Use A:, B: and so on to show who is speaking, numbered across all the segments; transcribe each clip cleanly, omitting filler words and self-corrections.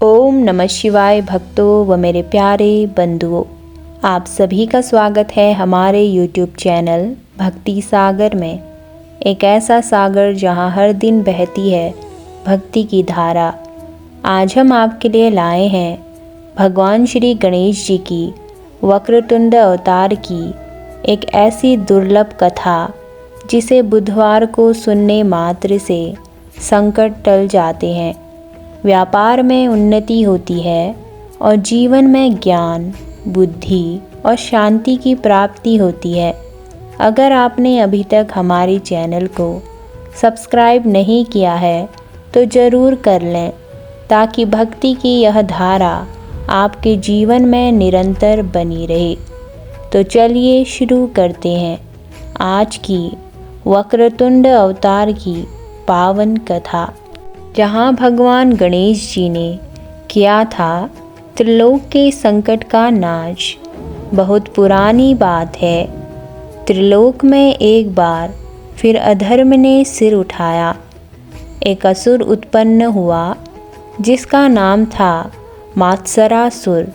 A: ओम नमः शिवाय भक्तों व मेरे प्यारे बंधुओं, आप सभी का स्वागत है हमारे YouTube चैनल भक्ति सागर में। एक ऐसा सागर जहां हर दिन बहती है भक्ति की धारा। आज हम आपके लिए लाए हैं भगवान श्री गणेश जी की वक्रतुंड अवतार की एक ऐसी दुर्लभ कथा जिसे बुधवार को सुनने मात्र से संकट टल जाते हैं, व्यापार में उन्नति होती है और जीवन में ज्ञान, बुद्धि और शांति की प्राप्ति होती है। अगर आपने अभी तक हमारे चैनल को सब्सक्राइब नहीं किया है तो ज़रूर कर लें, ताकि भक्ति की यह धारा आपके जीवन में निरंतर बनी रहे। तो चलिए शुरू करते हैं आज की वक्रतुंड अवतार की पावन कथा, जहाँ भगवान गणेश जी ने किया था त्रिलोक के संकट का नाश। बहुत पुरानी बात है। त्रिलोक में एक बार फिर अधर्म ने सिर उठाया। एक असुर उत्पन्न हुआ जिसका नाम था मात्सरासुर।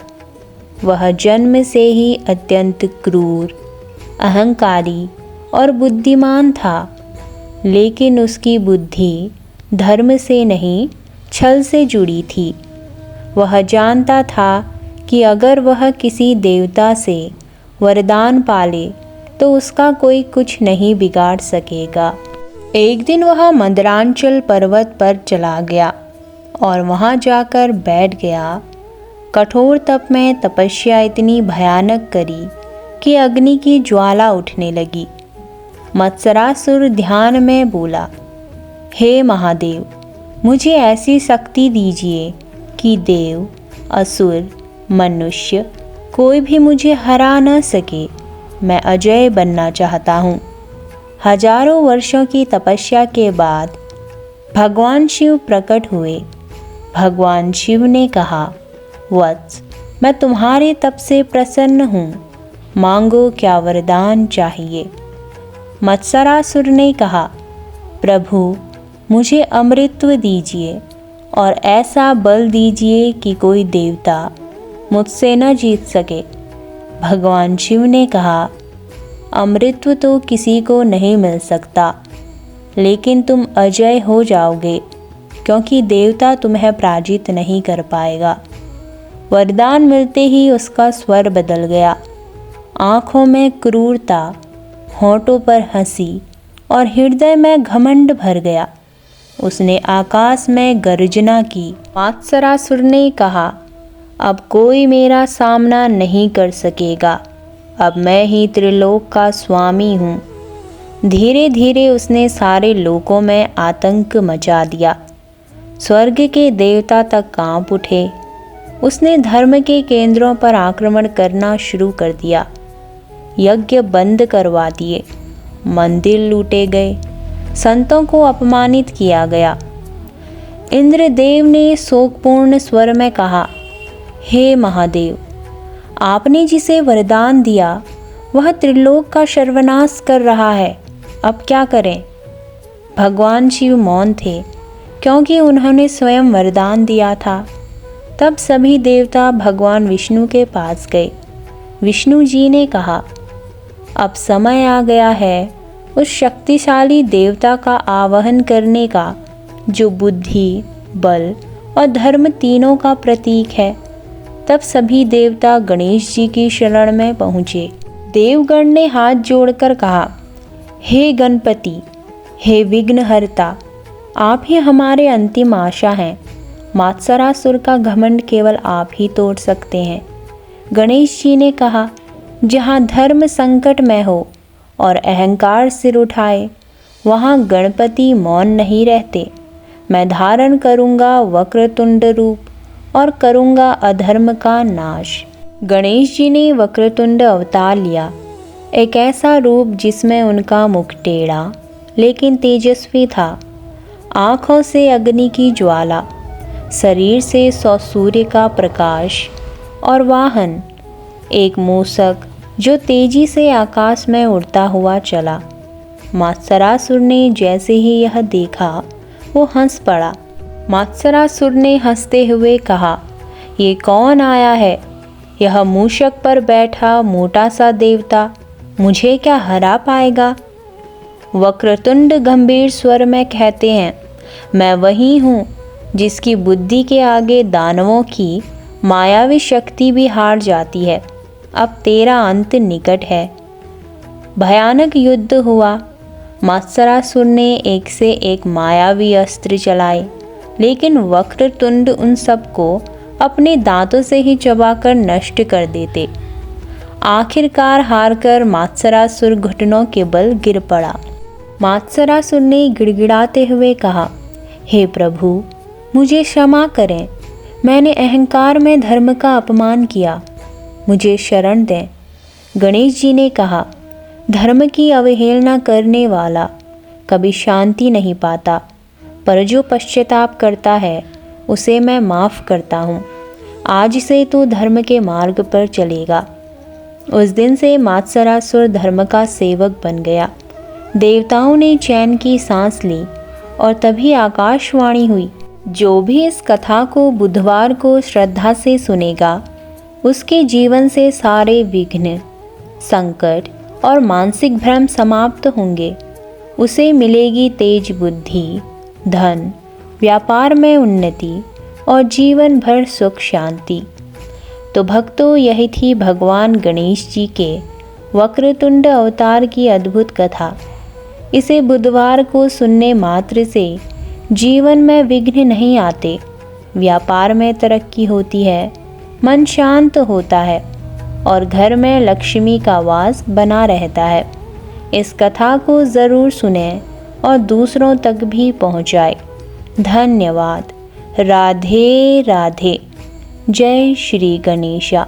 A: वह जन्म से ही अत्यंत क्रूर, अहंकारी और बुद्धिमान था, लेकिन उसकी बुद्धि धर्म से नहीं छल से जुड़ी थी। वह जानता था कि अगर वह किसी देवता से वरदान पाले तो उसका कोई कुछ नहीं बिगाड़ सकेगा। एक दिन वह मंदरांचल पर्वत पर चला गया और वहां जाकर बैठ गया। कठोर तप में तपस्या इतनी भयानक करी कि अग्नि की ज्वाला उठने लगी। मत्सरासुर ध्यान में बोला, हे महादेव, मुझे ऐसी शक्ति दीजिए कि देव, असुर, मनुष्य कोई भी मुझे हरा न सके। मैं अजय बनना चाहता हूँ। हजारों वर्षों की तपस्या के बाद भगवान शिव प्रकट हुए। भगवान शिव ने कहा, वत्स, मैं तुम्हारे तप से प्रसन्न हूँ, मांगो क्या वरदान चाहिए। मत्सरासुर ने कहा, प्रभु, मुझे अमृतत्व दीजिए और ऐसा बल दीजिए कि कोई देवता मुझसे न जीत सके। भगवान शिव ने कहा, अमृतत्व तो किसी को नहीं मिल सकता, लेकिन तुम अजय हो जाओगे, क्योंकि देवता तुम्हें पराजित नहीं कर पाएगा। वरदान मिलते ही उसका स्वर बदल गया। आँखों में क्रूरता, होठों पर हंसी और हृदय में घमंड भर गया। उसने आकाश में गर्जना की। मात्सरासुर ने कहा, अब कोई मेरा सामना नहीं कर सकेगा। अब मैं ही त्रिलोक का स्वामी हूँ। धीरे धीरे उसने सारे लोकों में आतंक मचा दिया। स्वर्ग के देवता तक कांप उठे। उसने धर्म के केंद्रों पर आक्रमण करना शुरू कर दिया। यज्ञ बंद करवा दिए, मंदिर लूटे गए, संतों को अपमानित किया गया। इंद्रदेव ने शोकपूर्ण स्वर में कहा, हे महादेव, आपने जिसे वरदान दिया वह त्रिलोक का सर्वनाश कर रहा है। अब क्या करें? भगवान शिव मौन थे, क्योंकि उन्होंने स्वयं वरदान दिया था। तब सभी देवता भगवान विष्णु के पास गए। विष्णु जी ने कहा, अब समय आ गया है उस शक्तिशाली देवता का आवाहन करने का जो बुद्धि, बल और धर्म तीनों का प्रतीक है। तब सभी देवता गणेश जी की शरण में पहुँचे। देवगण ने हाथ जोड़कर कहा, हे गणपति, हे विघ्नहर्ता, आप ही हमारे अंतिम आशा हैं। मात्सरासुर का घमंड केवल आप ही तोड़ सकते हैं। गणेश जी ने कहा, जहाँ धर्म संकट में हो और अहंकार सिर उठाए, वहाँ गणपति मौन नहीं रहते। मैं धारण करूँगा वक्रतुंड रूप और करूँगा अधर्म का नाश। गणेश जी ने वक्रतुंड अवतार लिया, एक ऐसा रूप जिसमें उनका मुख टेढ़ा लेकिन तेजस्वी था। आँखों से अग्नि की ज्वाला, शरीर से 100 सूर्य का प्रकाश और वाहन एक मूषक जो तेजी से आकाश में उड़ता हुआ चला। मात्सरासुर ने जैसे ही यह देखा वो हंस पड़ा। मात्सरासुर ने हंसते हुए कहा, ये कौन आया है? यह मूषक पर बैठा मोटा सा देवता मुझे क्या हरा पाएगा? वक्रतुंड गंभीर स्वर में कहते हैं, मैं वही हूँ जिसकी बुद्धि के आगे दानवों की मायावी शक्ति भी हार जाती है। अब तेरा अंत निकट है। भयानक युद्ध हुआ। मात्सरासुर ने एक से एक मायावी अस्त्र चलाए, लेकिन वक्रतुंड उन सबको अपने दांतों से ही चबाकर नष्ट कर देते। आखिरकार हारकर मात्सरासुर घुटनों के बल गिर पड़ा। मात्सरासुर ने गिड़गिड़ाते हुए कहा, हे प्रभु, मुझे क्षमा करें। मैंने अहंकार में धर्म का अपमान किया, मुझे शरण दें। गणेश जी ने कहा, धर्म की अवहेलना करने वाला कभी शांति नहीं पाता, पर जो पश्चाताप करता है उसे मैं माफ़ करता हूँ। आज से तू धर्म के मार्ग पर चलेगा। उस दिन से मात्सरासुर धर्म का सेवक बन गया। देवताओं ने चैन की सांस ली और तभी आकाशवाणी हुई, जो भी इस कथा को बुधवार को श्रद्धा से सुनेगा उसके जीवन से सारे विघ्न, संकट और मानसिक भ्रम समाप्त होंगे। उसे मिलेगी तेज बुद्धि, धन, व्यापार में उन्नति और जीवन भर सुख शांति। तो भक्तों, यही थी भगवान गणेश जी के वक्रतुंड अवतार की अद्भुत कथा। इसे बुधवार को सुनने मात्र से जीवन में विघ्न नहीं आते, व्यापार में तरक्की होती है, मन शांत होता है और घर में लक्ष्मी का वास बना रहता है। इस कथा को ज़रूर सुनें और दूसरों तक भी पहुंचाएं। धन्यवाद। राधे राधे। जय श्री गणेशा।